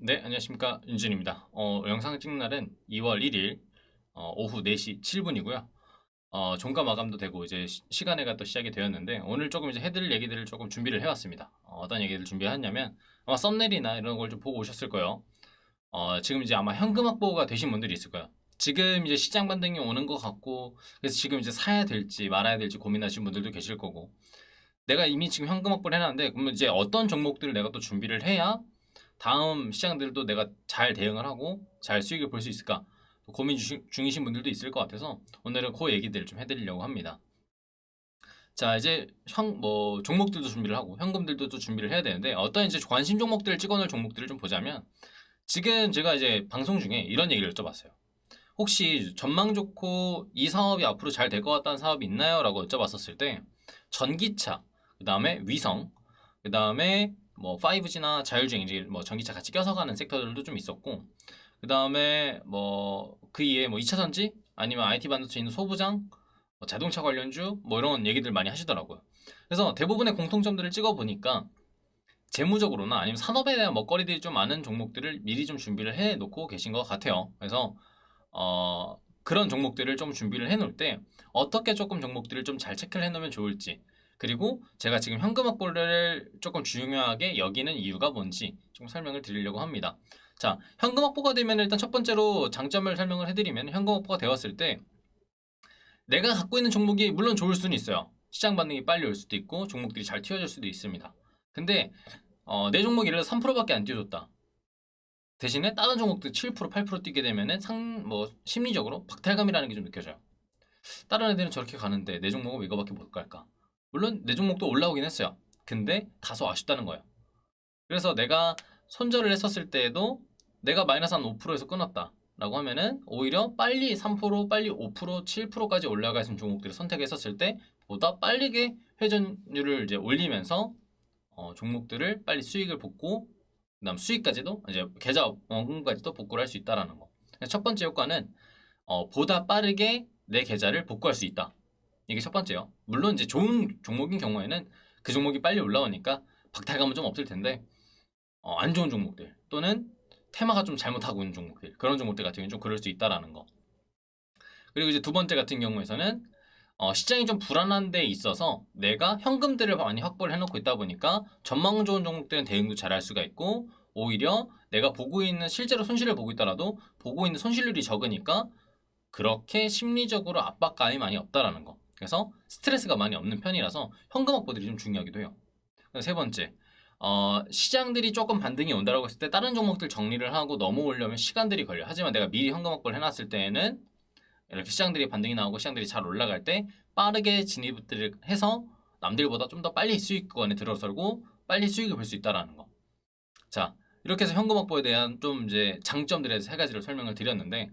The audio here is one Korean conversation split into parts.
네, 안녕하십니까. 윤준입니다. 영상 찍는 날은 2월 1일 오후 4시 7분이고요. 종가 마감도 되고 이제 시간회가 또 시작이 되었는데 오늘 조금 이제 해드릴 얘기들을 조금 준비를 해왔습니다. 어떤 얘기를 준비했냐면 아마 썸네일이나 이런 걸 좀 보고 오셨을 거예요. 지금 이제 아마 현금 확보가 되신 분들이 있을 거예요. 지금 이제 시장 반등이 오는 것 같고 그래서 지금 이제 사야 될지 말아야 될지 고민하시는 분들도 계실 거고 내가 이미 지금 현금 확보를 해놨는데 그러면 이제 어떤 종목들을 내가 또 준비를 해야 다음 시장들도 내가 잘 대응을 하고 잘 수익을 볼 수 있을까 고민 중이신 분들도 있을 것 같아서 오늘은 그 얘기들을 좀 해드리려고 합니다. 자, 이제 종목들도 준비를 하고 현금들도 또 준비를 해야 되는데 어떤 이제 관심 종목들을 찍어놓을 종목들을 좀 보자면 지금 제가 이제 방송 중에 이런 얘기를 여쭤봤어요. 혹시 전망 좋고 이 사업이 앞으로 잘 될 것 같다는 사업이 있나요? 라고 여쭤봤었을 때 전기차, 그 다음에 위성, 그 다음에 뭐 5G나 자율주행 이제 뭐 전기차 같이 껴서 가는 섹터들도 좀 있었고 그 다음에 뭐 그 이외에 뭐 2차 전지 아니면 IT 반도체 있는 소부장 뭐 자동차 관련주 뭐 이런 얘기들 많이 하시더라고요. 그래서 대부분의 공통점들을 찍어 보니까 재무적으로나 아니면 산업에 대한 먹거리들이 좀 많은 종목들을 미리 좀 준비를 해 놓고 계신 것 같아요. 그래서 그런 종목들을 좀 준비를 해 놓을 때 어떻게 조금 종목들을 좀 잘 체크를 해 놓으면 좋을지 그리고 제가 지금 현금 확보를 조금 중요하게 여기는 이유가 뭔지 좀 설명을 드리려고 합니다. 자, 현금 확보가 되면 일단 첫 번째로 장점을 설명을 해드리면 현금 확보가 되었을 때 내가 갖고 있는 종목이 물론 좋을 수는 있어요. 시장 반응이 빨리 올 수도 있고 종목들이 잘 튀어질 수도 있습니다. 근데 내 종목이 예를 들어 3%밖에 안 뛰어줬다. 대신에 다른 종목들 7%, 8% 뛰게 되면은 심리적으로 박탈감이라는 게 좀 느껴져요. 다른 애들은 저렇게 가는데 내 종목은 왜 이거밖에 못 갈까? 물론 내 종목도 올라오긴 했어요. 근데 다소 아쉽다는 거예요. 그래서 내가 손절을 했었을 때에도 내가 마이너스 한 5%에서 끊었다. 라고 하면은 오히려 빨리 3%, 빨리 5%, 7%까지 올라가 있는 종목들을 선택했었을 때 보다 빠르게 회전율을 이제 올리면서 종목들을 빨리 수익을 복구, 그다음 수익까지도 이제 계좌 원금까지도 복구를 할 수 있다라는 거. 첫 번째 효과는 보다 빠르게 내 계좌를 복구할 수 있다. 이게 첫 번째요. 물론 이제 좋은 종목인 경우에는 그 종목이 빨리 올라오니까 박탈감은 좀 없을 텐데 안 좋은 종목들 또는 테마가 좀 잘못하고 있는 종목들 그런 종목들 같은 경우는 좀 그럴 수 있다라는 거. 그리고 이제 두 번째 같은 경우에서는 시장이 좀 불안한 데 있어서 내가 현금들을 많이 확보를 해놓고 있다 보니까 전망 좋은 종목들은 대응도 잘 할 수가 있고 오히려 내가 보고 있는 실제로 손실을 보고 있더라도 보고 있는 손실률이 적으니까 그렇게 심리적으로 압박감이 많이 없다라는 거. 그래서 스트레스가 많이 없는 편이라서 현금 확보들이 좀 중요하기도 해요. 세 번째, 시장들이 조금 반등이 온다고 했을 때 다른 종목들 정리를 하고 넘어오려면 시간들이 걸려. 하지만 내가 미리 현금 확보를 해놨을 때에는 이렇게 시장들이 반등이 나오고 시장들이 잘 올라갈 때 빠르게 진입들을 해서 남들보다 좀 더 빨리 수익권에 들어서고 빨리 수익을 볼 수 있다라는 거. 자, 이렇게 해서 현금 확보에 대한 좀 이제 장점들에 대해서 세 가지를 설명을 드렸는데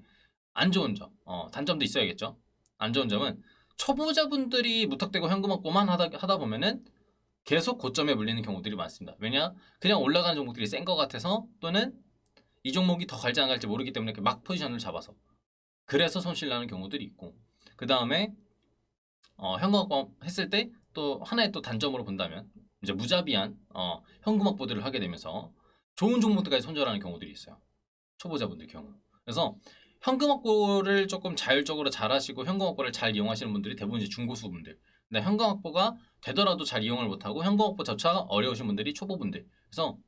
안 좋은 점, 단점도 있어야겠죠. 안 좋은 점은 초보자분들이 무턱대고 현금 확보만 하다 보면은 계속 고점에 물리는 경우들이 많습니다. 왜냐? 그냥 올라가는 종목들이 센 것 같아서 또는 이 종목이 더 갈지 안 갈지 모르기 때문에 이렇게 막 포지션을 잡아서 그래서 손실 나는 경우들이 있고 그 다음에 현금 했을 때 또 하나의 또 단점으로 본다면 이제 무자비한 현금 확보들을 하게 되면서 좋은 종목들까지 손절하는 경우들이 있어요. 초보자분들 경우. 그래서 현금 확보를 조금 자율적으로 잘 하시고 현금 확보를 잘 이용하시는 분들이 대부분 이제 중고수분들. 근데 현금 확보가 되더라도 잘 이용을 못하고 현금 확보조차 어려우신 분들이 초보분들. 그래서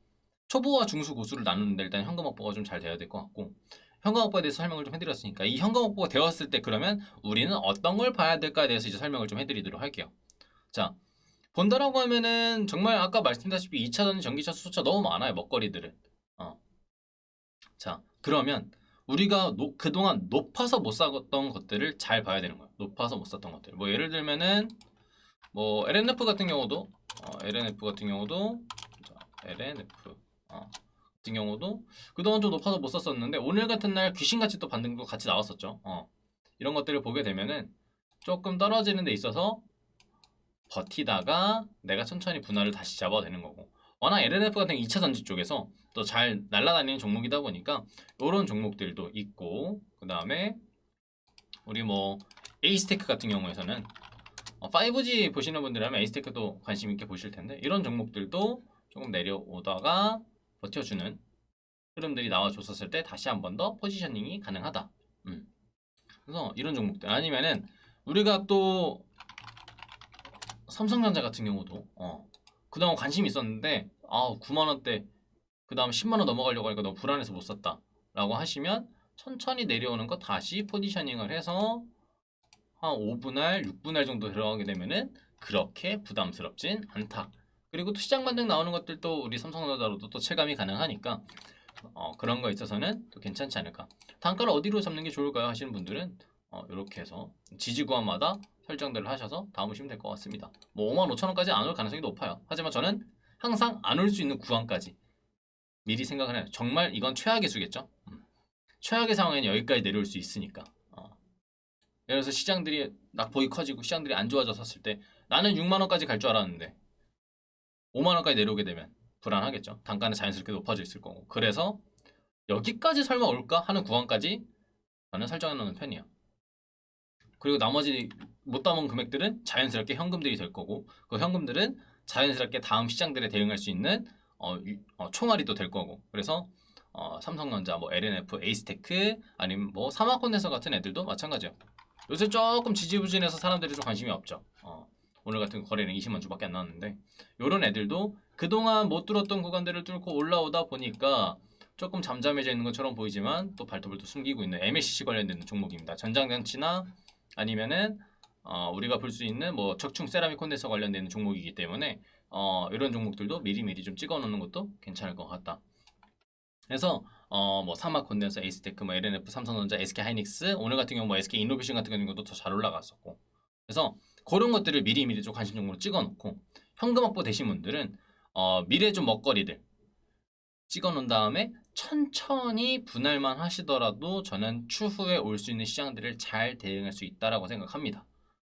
초보와 중수 고수를 나누는데 일단 현금 확보가 좀 잘 돼야 될 것 같고 현금 확보에 대해서 설명을 좀 해드렸으니까 이 현금 확보가 되었을 때 그러면 우리는 어떤 걸 봐야 될까에 대해서 이제 설명을 좀 해드리도록 할게요. 자, 본다라고 하면은 정말 아까 말씀드렸다시피 2차 전지, 전기차, 수소차 너무 많아요. 먹거리들은. 어. 자, 그러면 우리가 그동안 높아서 못 샀던 것들을 잘 봐야 되는 거예요. 높아서 못 샀던 것들. 뭐 예를 들면은 뭐 LNF 같은 경우도 LNF 같은 경우도 자, LNF 같은 경우도 그동안 좀 높아서 못 샀었는데 오늘 같은 날 귀신같이 또 반등도 같이 나왔었죠. 이런 것들을 보게 되면은 조금 떨어지는 데 있어서 버티다가 내가 천천히 분할을 다시 잡아도 되는 거고 워낙 LNF 같은 2차 전지 쪽에서 또 잘 날아다니는 종목이다 보니까 이런 종목들도 있고 그 다음에 우리 뭐 에이스테크 같은 경우에서는 5G 보시는 분들이라면 에이스테크도 관심 있게 보실 텐데 이런 종목들도 조금 내려오다가 버텨주는 흐름들이 나와줬었을 때 다시 한 번 더 포지셔닝이 가능하다. 그래서 이런 종목들 아니면은 우리가 또 삼성전자 같은 경우도 그동안 관심이 있었는데 9만 원대 그 다음 10만 원 넘어가려고 하니까 너무 불안해서 못 샀다 라고 하시면 천천히 내려오는 거 다시 포지셔닝을 해서 한 5분할, 6분할 정도 들어가게 되면은 그렇게 부담스럽진 않다. 그리고 또 시장 반등 나오는 것들도 우리 삼성전자로도 또 체감이 가능하니까 그런 거 있어서는 또 괜찮지 않을까. 단가를 어디로 잡는 게 좋을까요? 하시는 분들은 이렇게 해서 지지 구간마다 설정들을 하셔서 담으시면 될 것 같습니다. 뭐 5만 5천 원까지 안 올 가능성이 높아요. 하지만 저는 항상 안 올 수 있는 구간까지 미리 생각을 해요. 정말 이건 최악의 수겠죠. 최악의 상황에는 여기까지 내려올 수 있으니까. 예를 들어서 시장들이 낙폭이 커지고 시장들이 안 좋아졌을 때 나는 6만 원까지 갈 줄 알았는데 5만 원까지 내려오게 되면 불안하겠죠. 단가는 자연스럽게 높아져 있을 거고. 그래서 여기까지 설마 올까 하는 구간까지 저는 설정해 놓는 편이에요. 그리고 나머지 못 담은 금액들은 자연스럽게 현금들이 될 거고 그 현금들은 자연스럽게 다음 시장들에 대응할 수 있는 총알이 또 될 거고. 그래서 삼성전자, 뭐 LNF, 에이스테크 아니면 뭐 사마콘덴서 같은 애들도 마찬가지예요. 요새 조금 지지부진해서 사람들이 좀 관심이 없죠. 오늘 같은 거래는 20만 주밖에 안 나왔는데 요런 애들도 그동안 못 뚫었던 구간들을 뚫고 올라오다 보니까 조금 잠잠해져 있는 것처럼 보이지만 또 발톱을 또 숨기고 있는 MLCC 관련된 종목입니다. 전장장치나 아니면은 우리가 볼 수 있는 뭐 적충 세라믹 콘덴서 관련된 종목이기 때문에 이런 종목들도 미리미리 좀 찍어 놓는 것도 괜찮을 것 같다. 그래서 뭐 사막 콘덴서, 에이스테크, 뭐 LNF, 삼성전자, SK하이닉스, 오늘 같은 경우 뭐 SK이노베이션 같은 경우도 더 잘 올라갔었고. 그래서 그런 것들을 미리미리 좀 관심 종목으로 찍어 놓고 현금 확보 되신 분들은 미래 좀 먹거리들 찍어 놓은 다음에 천천히 분할만 하시더라도 저는 추후에 올 수 있는 시장들을 잘 대응할 수 있다라고 생각합니다.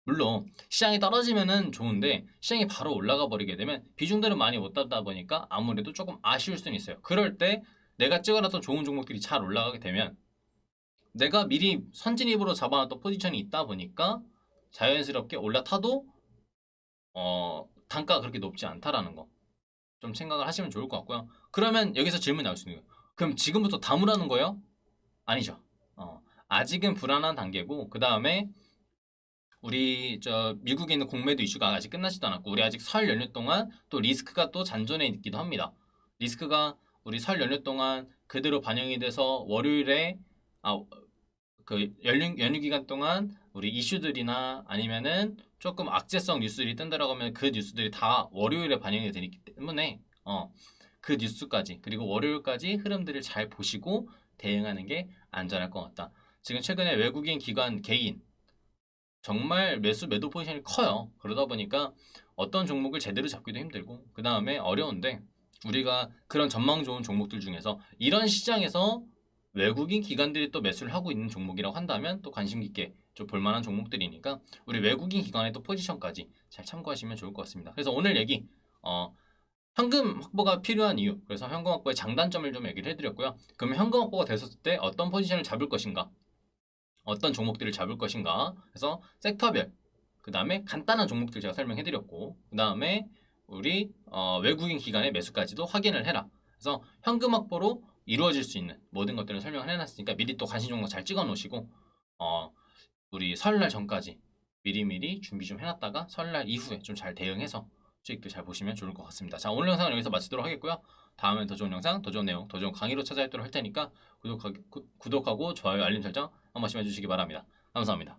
물론 시장이 떨어지면은 좋은데 시장이 바로 올라가 버리게 되면 비중들은 많이 못 따다 보니까 아무래도 조금 아쉬울 수는 있어요. 그럴 때 내가 찍어놨던 좋은 종목들이 잘 올라가게 되면 내가 미리 선진입으로 잡아놨던 포지션이 있다 보니까 자연스럽게 올라타도 단가가 그렇게 높지 않다라는 거 좀 생각을 하시면 좋을 것 같고요. 그러면 여기서 질문이 나올 수 있는 거예요. 그럼 지금부터 담으라는 거예요? 아니죠. 아직은 불안한 단계고 그 다음에 우리 미국에 있는 공매도 이슈가 아직 끝나지도 않았고 우리 아직 설 연휴 동안 또 리스크가 또 잔존해 있기도 합니다. 리스크가 우리 설 연휴 동안 그대로 반영이 돼서 월요일에 그 연휴 기간 동안 우리 이슈들이나 아니면은 조금 악재성 뉴스들이 뜬다라고 하면 그 뉴스들이 다 월요일에 반영이 되기 때문에 그 뉴스까지 그리고 월요일까지 흐름들을 잘 보시고 대응하는 게 안전할 것 같다. 지금 최근에 외국인 기관 개인 정말 매도 포지션이 커요. 그러다 보니까 어떤 종목을 제대로 잡기도 힘들고 그 다음에 어려운데 우리가 그런 전망 좋은 종목들 중에서 이런 시장에서 외국인 기관들이 또 매수를 하고 있는 종목이라고 한다면 또 관심 깊게 좀 볼만한 종목들이니까 우리 외국인 기관의 또 포지션까지 잘 참고하시면 좋을 것 같습니다. 그래서 오늘 얘기 현금 확보가 필요한 이유 그래서 현금 확보의 장단점을 좀 얘기를 해드렸고요. 그러면 현금 확보가 됐었을 때 어떤 포지션을 잡을 것인가 어떤 종목들을 잡을 것인가 그래서 섹터별 그 다음에 간단한 종목들 제가 설명해드렸고 그 다음에 우리 외국인 기관의 매수까지도 확인을 해라. 그래서 현금 확보로 이루어질 수 있는 모든 것들을 설명을 해놨으니까 미리 또 관심 종목 잘 찍어 놓으시고 우리 설날 전까지 미리미리 준비 좀 해놨다가 설날 이후에 좀 잘 대응해서 수익들 잘 보시면 좋을 것 같습니다. 자, 오늘 영상은 여기서 마치도록 하겠고요. 다음엔 더 좋은 영상, 더 좋은 내용, 더 좋은 강의로 찾아뵙도록 할 테니까 구독하고 좋아요, 알림 설정 한 번씩 해주시기 바랍니다. 감사합니다.